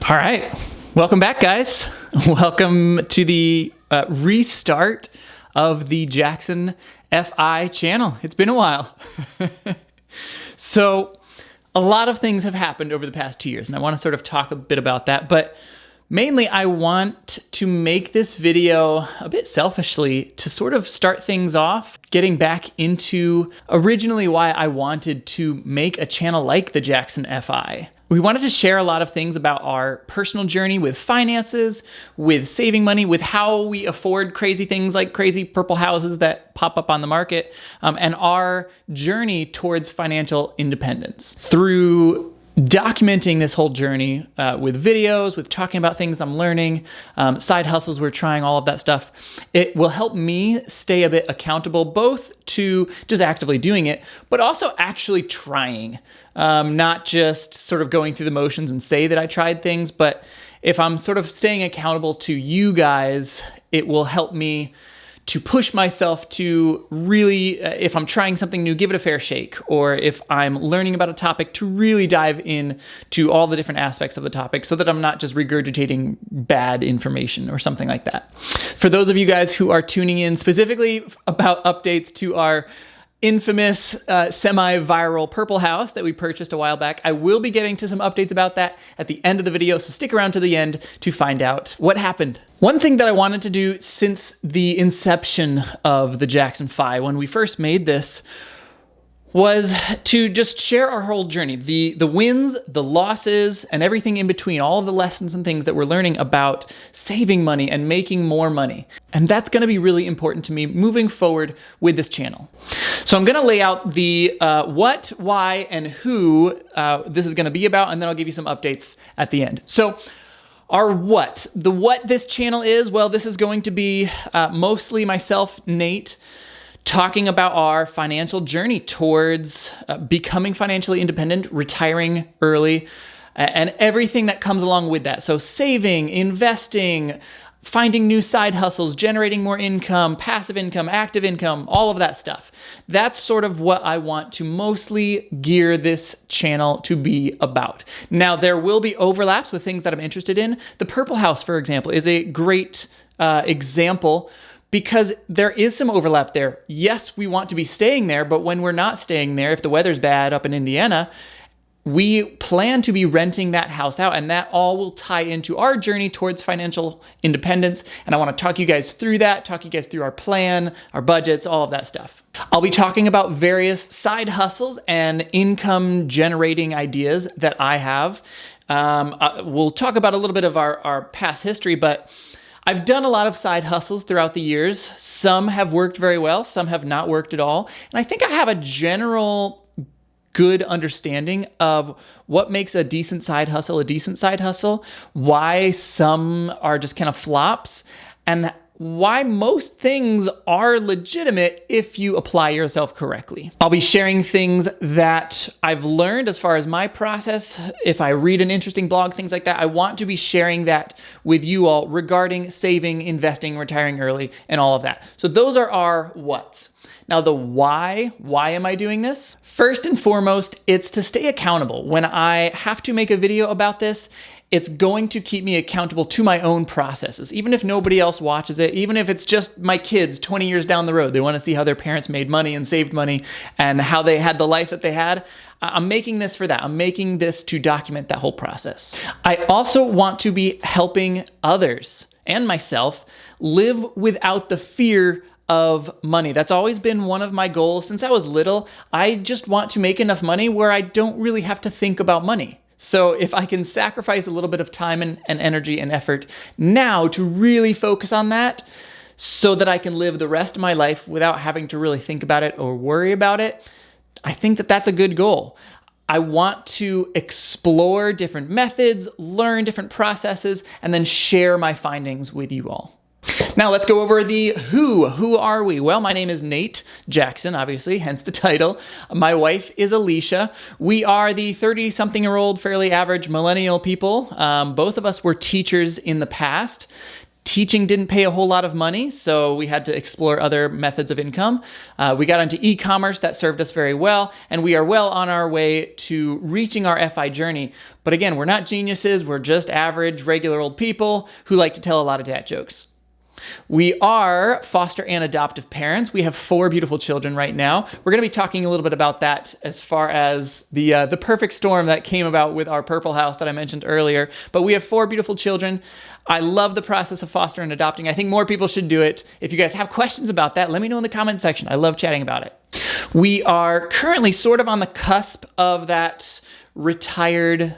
All right, welcome back, guys. Welcome to the restart of the Jackson FI channel. It's been a while. So a lot of things have happened over the past 2 years, and I want to sort of talk a bit about that, but mainly I want to make this video a bit selfishly to sort of start things off, getting back into originally why I wanted to make a channel like the Jackson FI. We wanted to share a lot of things about our personal journey with finances, with saving money, with how we afford crazy things like crazy purple houses that pop up on the market, and our journey towards financial independence. Through documenting this whole journey with videos, with talking about things I'm learning, side hustles we're trying, all of that stuff, it will help me stay a bit accountable, both to just actively doing it, but also actually trying. Not just sort of going through the motions and say that I tried things, but if I'm sort of staying accountable to you guys, it will help me to push myself to really, if I'm trying something new, give it a fair shake. Or if I'm learning about a topic, to really dive in to all the different aspects of the topic so that I'm not just regurgitating bad information or something like that. For those of you guys who are tuning in specifically about updates to our infamous semi-viral purple house that we purchased a while back, I will be getting to some updates about that at the end of the video, so stick around to the end to find out what happened. One thing that I wanted to do since the inception of the Jackson FI, when we first made this, was to just share our whole journey, the wins, the losses, and everything in between, all of the lessons and things that we're learning about saving money and making more money. And that's gonna be really important to me moving forward with this channel. So I'm gonna lay out the what, why, and who this is gonna be about, and then I'll give you some updates at the end. So our what. The what this channel is, well, this is going to be mostly myself, Nate, talking about our financial journey towards becoming financially independent, retiring early, and everything that comes along with that. So saving, investing, finding new side hustles, generating more income, passive income, active income, all of that stuff. That's sort of what I want to mostly gear this channel to be about. Now, there will be overlaps with things that I'm interested in. The Purple House, for example, is a great example because there is some overlap there. Yes, we want to be staying there, but when we're not staying there, if the weather's bad up in Indiana, we plan to be renting that house out, and that all will tie into our journey towards financial independence. And I want to talk you guys through that, talk you guys through our plan, our budgets, all of that stuff. I'll be talking about various side hustles and income generating ideas that I have. We'll talk about a little bit of our past history, but I've done a lot of side hustles throughout the years. Some have worked very well, some have not worked at all. And I think I have a general good understanding of what makes a decent side hustle, why some are just kind of flops, and why most things are legitimate if you apply yourself correctly. I'll be sharing things that I've learned as far as my process. If I read an interesting blog, things like that, I want to be sharing that with you all regarding saving, investing, retiring early, and all of that. So those are our whats. Now the why am I doing this? First and foremost, it's to stay accountable. When I have to make a video about this, it's going to keep me accountable to my own processes. Even if nobody else watches it, even if it's just my kids 20 years down the road, they want to see how their parents made money and saved money and how they had the life that they had. I'm making this for that. I'm making this to document that whole process. I also want to be helping others and myself live without the fear of money. That's always been one of my goals since I was little. I just want to make enough money where I don't really have to think about money. So if I can sacrifice a little bit of time and energy and effort now to really focus on that so that I can live the rest of my life without having to really think about it or worry about it, I think that that's a good goal. I want to explore different methods, learn different processes, and then share my findings with you all. Now let's go over the who. Who are we? Well, my name is Nate Jackson, obviously, hence the title. My wife is Alicia. We are the 30-something-year-old, fairly average millennial people. Both of us were teachers in the past. Teaching didn't pay a whole lot of money, so we had to explore other methods of income. We got into e-commerce. That served us very well, and we are well on our way to reaching our FI journey. But again, we're not geniuses. We're just average, regular old people who like to tell a lot of dad jokes. We are foster and adoptive parents. We have 4 beautiful children right now. We're going to be talking a little bit about that as far as the perfect storm that came about with our purple house that I mentioned earlier. But we have 4 beautiful children. I love the process of fostering and adopting. I think more people should do it. If you guys have questions about that, let me know in the comment section. I love chatting about it. We are currently sort of on the cusp of that retired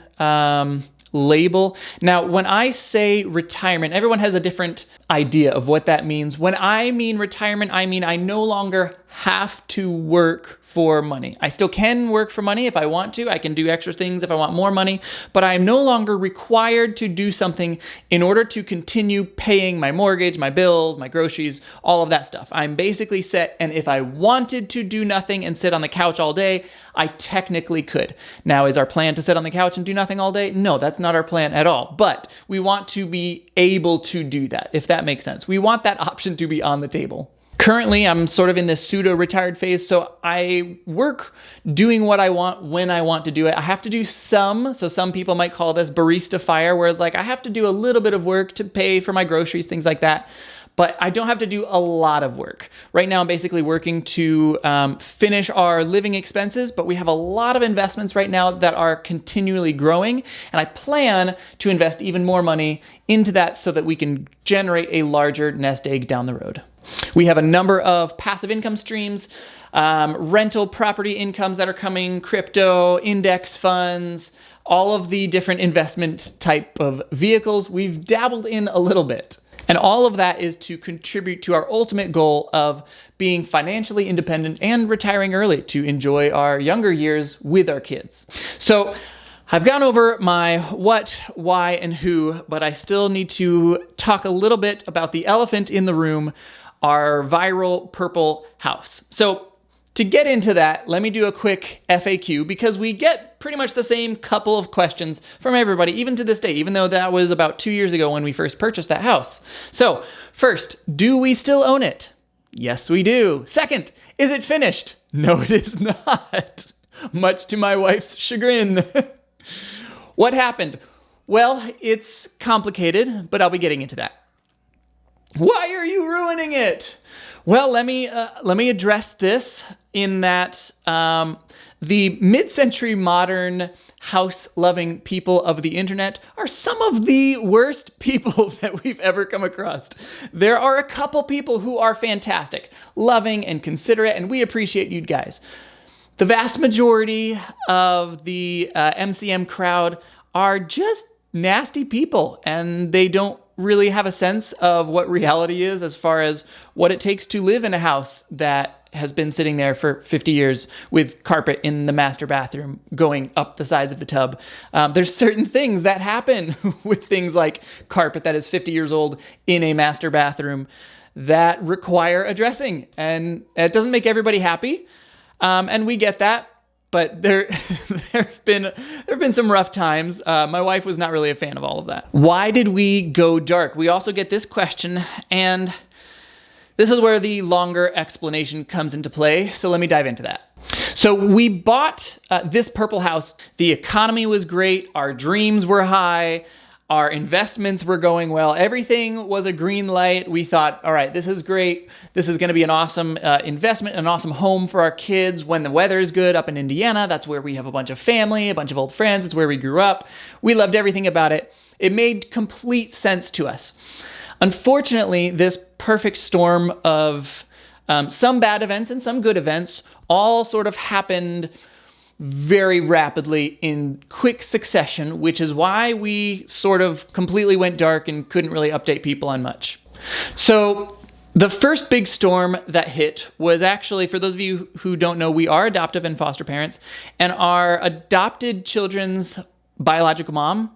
label. Now, when I say retirement, everyone has a different idea of what that means. When I mean retirement, I mean I no longer have to work for money. I still can work for money if I want to. I can do extra things if I want more money, but I am no longer required to do something in order to continue paying my mortgage, my bills, my groceries, all of that stuff. I'm basically set, and if I wanted to do nothing and sit on the couch all day, I technically could. Now, is our plan to sit on the couch and do nothing all day? No, that's not our plan at all, but we want to be able to do that, if that makes sense. We want that option to be on the table. Currently, I'm sort of in this pseudo-retired phase, so I work doing what I want when I want to do it. I have to do so some people might call this barista fire, where it's like I have to do a little bit of work to pay for my groceries, things like that, but I don't have to do a lot of work. Right now, I'm basically working to finish our living expenses, but we have a lot of investments right now that are continually growing, and I plan to invest even more money into that so that we can generate a larger nest egg down the road. We have a number of passive income streams, rental property incomes that are coming, crypto, index funds, all of the different investment type of vehicles we've dabbled in a little bit. And all of that is to contribute to our ultimate goal of being financially independent and retiring early to enjoy our younger years with our kids. So I've gone over my what, why, and who, but I still need to talk a little bit about the elephant in the room, our viral purple house. So to get into that, let me do a quick FAQ, because we get pretty much the same couple of questions from everybody, even to this day, even though that was about 2 years ago when we first purchased that house. So first, do we still own it? Yes, we do. Second, is it finished? No, it is not. Much to my wife's chagrin. What happened? Well, it's complicated, but I'll be getting into that. Why are you ruining it? Well, let me address this in that the mid-century modern house-loving people of the internet are some of the worst people that we've ever come across. There are a couple people who are fantastic, loving and considerate, and we appreciate you guys. The vast majority of the MCM crowd are just nasty people, and they don't really have a sense of what reality is as far as what it takes to live in a house that has been sitting there for 50 years with carpet in the master bathroom going up the sides of the tub. There's certain things that happen with things like carpet that is 50 years old in a master bathroom that require addressing, and it doesn't make everybody happy, and we get that. But there have been some rough times. My wife was not really a fan of all of that. Why did we go dark? We also get this question, and this is where the longer explanation comes into play. So let me dive into that. So we bought this purple house. The economy was great. Our dreams were high. Our investments were going well. Everything was a green light. We thought, all right, this is great. This is going to be an awesome investment, an awesome home for our kids when the weather is good up in Indiana. That's where we have a bunch of family, a bunch of old friends. It's where we grew up. We loved everything about it. It made complete sense to us. Unfortunately, this perfect storm of some bad events and some good events all sort of happened very rapidly in quick succession, which is why we sort of completely went dark and couldn't really update people on much. So the first big storm that hit was actually, for those of you who don't know, we are adoptive and foster parents, and our adopted children's biological mom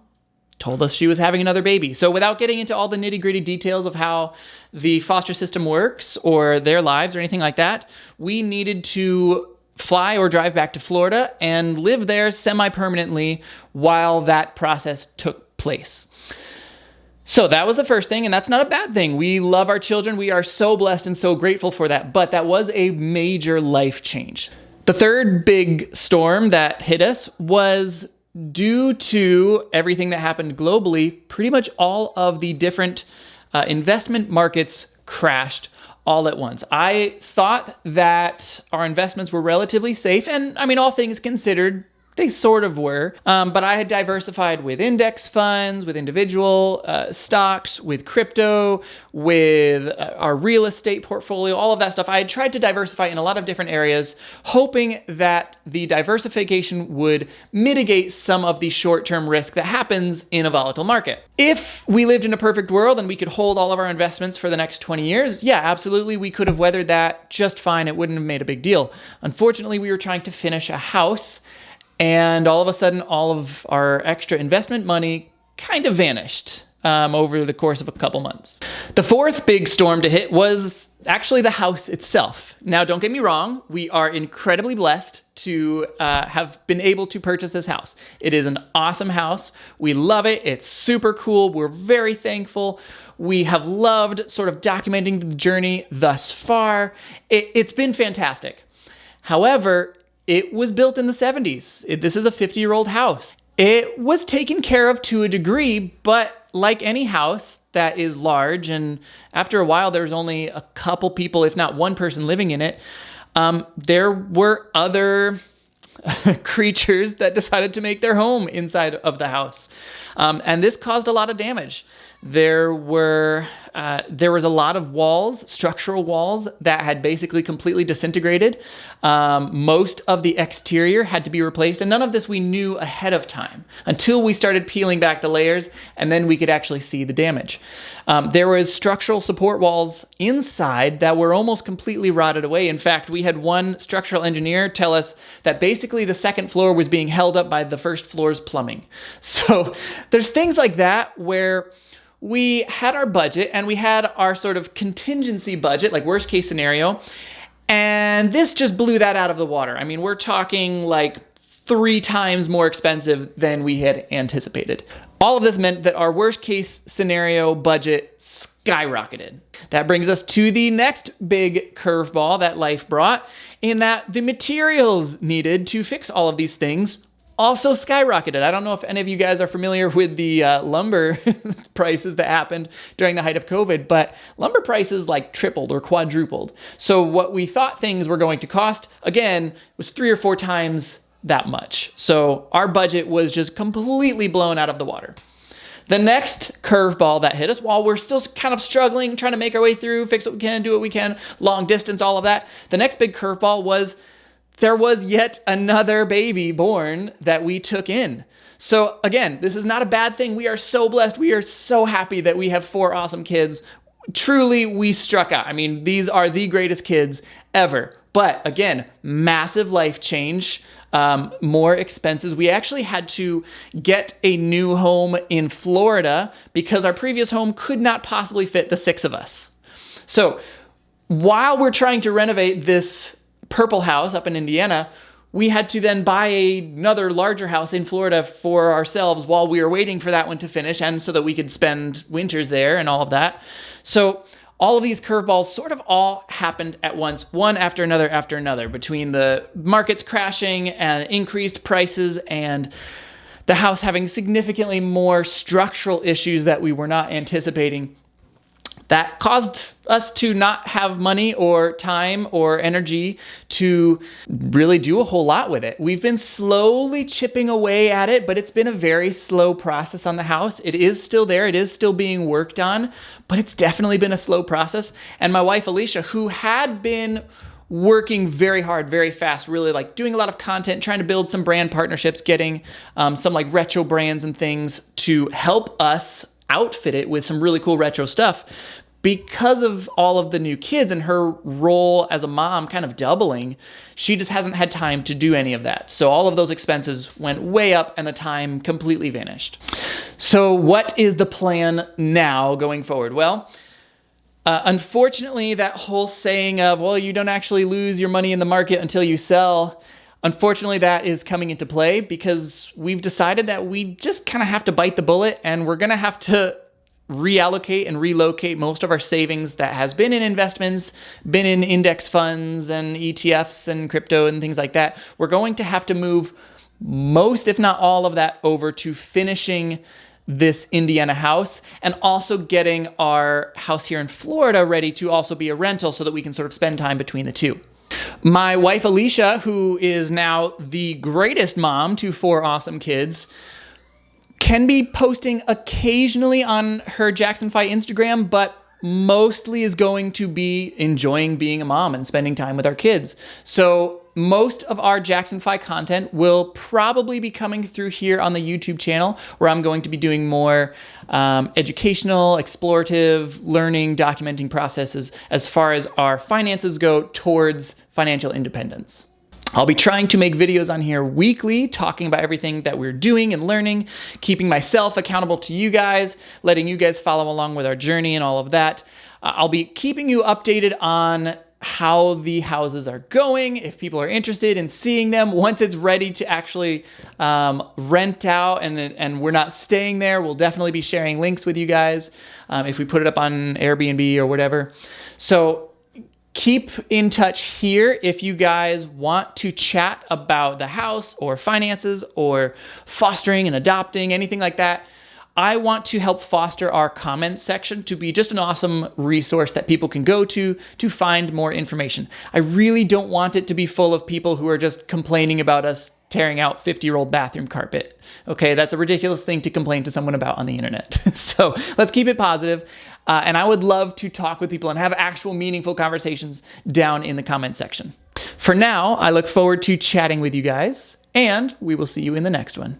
told us she was having another baby. So without getting into all the nitty-gritty details of how the foster system works or their lives or anything like that, we needed to fly or drive back to Florida and live there semi-permanently while that process took place. So that was the first thing, and that's not a bad thing. We love our children. We are so blessed and so grateful for that, but that was a major life change. The third big storm that hit us was due to everything that happened globally. Pretty much all of the different investment markets crashed all at once. I thought that our investments were relatively safe, and I mean, all things considered, they sort of were, but I had diversified with index funds, with individual stocks, with crypto, with our real estate portfolio, all of that stuff. I had tried to diversify in a lot of different areas, hoping that the diversification would mitigate some of the short-term risk that happens in a volatile market. If we lived in a perfect world and we could hold all of our investments for the next 20 years, yeah, absolutely, we could have weathered that just fine. It wouldn't have made a big deal. Unfortunately, we were trying to finish a house, and all of a sudden, all of our extra investment money kind of vanished over the course of a couple months. The fourth big storm to hit was actually the house itself. Now, don't get me wrong, we are incredibly blessed to have been able to purchase this house. It is an awesome house. We love it. It's super cool. We're very thankful. We have loved sort of documenting the journey thus far. It's been fantastic. However, it was built in the 70s. This is a 50-year-old house. It was taken care of to a degree, but like any house that is large, and after a while there's only a couple people, if not one person living in it, there were other creatures that decided to make their home inside of the house. And this caused a lot of damage. There was a lot of walls, structural walls, that had basically completely disintegrated. Most of the exterior had to be replaced, and none of this we knew ahead of time until we started peeling back the layers, and then we could actually see the damage. There was structural support walls inside that were almost completely rotted away. In fact, we had one structural engineer tell us that basically the second floor was being held up by the first floor's plumbing. So there's things like that where we had our budget and we had our sort of contingency budget, like worst case scenario, and this just blew that out of the water. I mean, we're talking like 3 times more expensive than we had anticipated. All of this meant that our worst case scenario budget skyrocketed. That brings us to the next big curveball that life brought, in that the materials needed to fix all of these things also skyrocketed. I don't know if any of you guys are familiar with the lumber prices that happened during the height of COVID, but lumber prices like tripled or quadrupled. So what we thought things were going to cost, again, was 3 or 4 times that much. So our budget was just completely blown out of the water. The next curveball that hit us, while we're still kind of struggling, trying to make our way through, fix what we can, do what we can, long distance, all of that, the next big curveball was there was yet another baby born that we took in. So again, this is not a bad thing. We are so blessed. We are so happy that we have 4 awesome kids. Truly, we struck out. I mean, these are the greatest kids ever. But again, massive life change, more expenses. We actually had to get a new home in Florida because our previous home could not possibly fit the 6 of us. So while we're trying to renovate this purple house up in Indiana, we had to then buy another larger house in Florida for ourselves while we were waiting for that one to finish, and so that we could spend winters there and all of that. So all of these curveballs sort of all happened at once, one after another, between the markets crashing and increased prices and the house having significantly more structural issues that we were not anticipating. That caused us to not have money or time or energy to really do a whole lot with it. We've been slowly chipping away at it, but it's been a very slow process on the house. It is still there. It is still being worked on, but it's definitely been a slow process. And my wife, Alicia, who had been working very hard, very fast, really like doing a lot of content, trying to build some brand partnerships, getting some like retro brands and things to help us outfit it with some really cool retro stuff. Because of all of the new kids and her role as a mom kind of doubling, she just hasn't had time to do any of that. So all of those expenses went way up and the time completely vanished. So what is the plan now going forward? Well, unfortunately, that whole saying of, well, you don't actually lose your money in the market until you sell, unfortunately, that is coming into play because we've decided that we just kind of have to bite the bullet, and we're going to have to reallocate and relocate most of our savings that has been in investments, been in index funds and ETFs and crypto and things like that. We're going to have to move most, if not all of that, over to finishing this Indiana house and also getting our house here in Florida ready to also be a rental so that we can sort of spend time between the two. My wife, Alicia, who is now the greatest mom to 4 awesome kids, can be posting occasionally on her Jackson Fi Instagram, but mostly is going to be enjoying being a mom and spending time with our kids. So most of our Jackson Fi content will probably be coming through here on the YouTube channel, where I'm going to be doing more educational, explorative, learning, documenting processes as far as our finances go towards financial independence. I'll be trying to make videos on here weekly, talking about everything that we're doing and learning, keeping myself accountable to you guys, letting you guys follow along with our journey and all of that. I'll be keeping you updated on how the houses are going, if people are interested in seeing them. Once it's ready to actually rent out and we're not staying there, we'll definitely be sharing links with you guys if we put it up on Airbnb or whatever. So keep in touch here if you guys want to chat about the house or finances or fostering and adopting, anything like that. I want to help foster our comments section to be just an awesome resource that people can go to find more information. I really don't want it to be full of people who are just complaining about us tearing out 50-year-old bathroom carpet. Okay, that's a ridiculous thing to complain to someone about on the internet. So let's keep it positive. And I would love to talk with people and have actual meaningful conversations down in the comment section. For now, I look forward to chatting with you guys, and we will see you in the next one.